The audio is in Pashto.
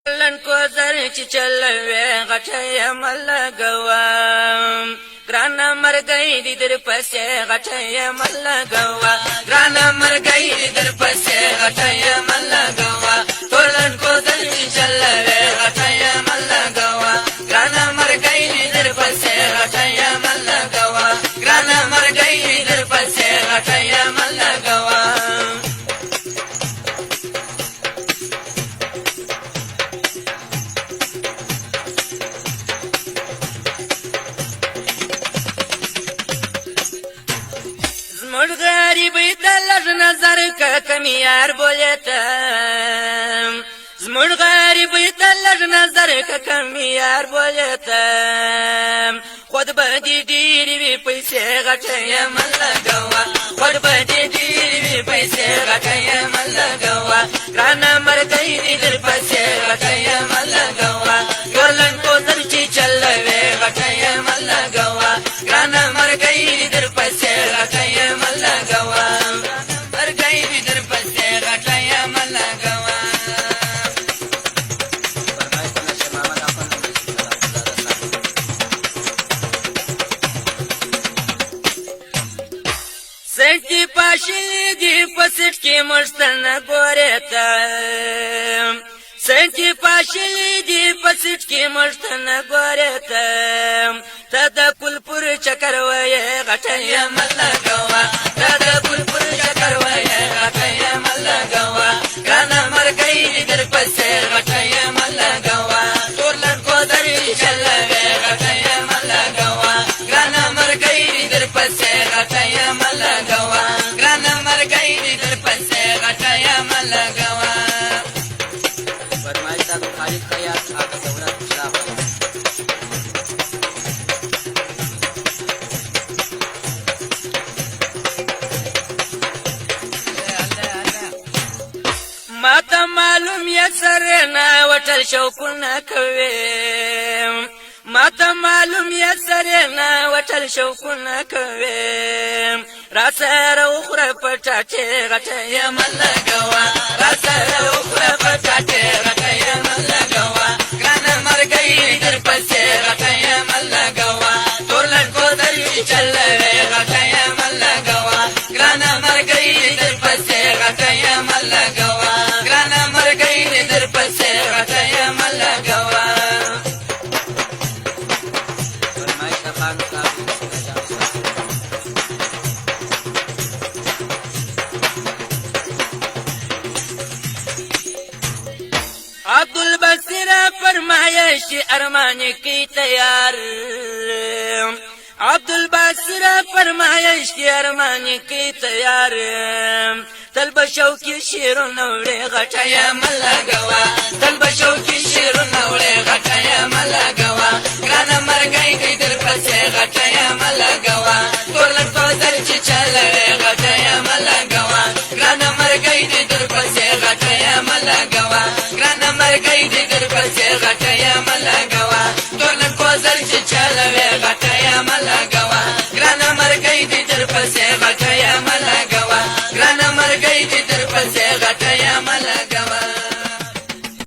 لن کو زر چې چلوي غټه ملګوا ګران مرګي دې در پسې غټه ملګوا ګران مرګي دې در پسې غټه ملګوا ټولن کو زر چې چلوي غټه ملګوا ګران مرګي دې در پسې غټه ملګوا ګران مرګي دې در پسې غټه ملګوا زموږ غریبۍ ته لږ نظر که کمیار بولېته زموږ غریبۍ ته لږ نظر که کمیار بولېته خود به دې ډېرې وي پیسې غټه یې مه لګوه خود به دې ډېرې وي پیسې غټه یې مه لګوه ګرانه مرګۍ دې در پسې غټه یې مه لګوه ګرلن کوزر چې چلوې غټه یې مه لګوه ګرانه مرګۍ دې در پسې غټه یې مه لګوه مرګۍ دې در پسې غټه یې مه لګوه سنتی پاشلی دی پسټ کې مشتنه ګورې ته سنتی پاشلی دی پسټ کې مشتنه ګورې ته ته د کلپور چکر وې غټه یې مه لګوه ته د کلپور چکر وې غټه یې مه لګوه ګرانه مرګۍ دې در پسې غټه یې مه لګوه ټول لنډکو درې چلوې غټه یې مه لګوه ګرانه مرګۍ دې در پسې غټه یې مه لګوه ګرانه مرګۍ دې در پسې غټه یې مه لګوه فرمایي صاحب خالد خیاط آقا دولت شاه ما ته معلوم یې سره نه وټل شوقونه کوي ما ته معلوم یې سره نه وټل شوقونه کوي را سره وخوره پټاټې غټه یې مه لګوه را سره وخوره پټاټې غټه یې مه لګوه ګرانه مرګۍ در پسې غټه یې مه لګوه ټول لنډکو درې چلوې غټه یې مه لګوه ګرانه مرګۍ در پسې غټه یې مه لګوه ګرانه مرګۍ در پسې غټه یې مه لګوه فرمایي خان صاحب عبدالبصیر فرمایش ارمان کی تیار عبدالبصیر فرمایش کی ارمان کی تیار تل بشو کی شیرونه وړې غټه یې مه لګوه تل بشو کی شیرونه وړې غټه یې مه لګوه ګرانه مرګۍ دې در پسې غټه یې مه لګوه ټول لنډکو در چې چلوې غټه یې مه لګوه ګرانه مرګۍ دې در پسې غټه یې مه لګوه ګرانه مرګۍ دې در پسې غټه یې مه لګوه ټول لنډکو در چې چلوې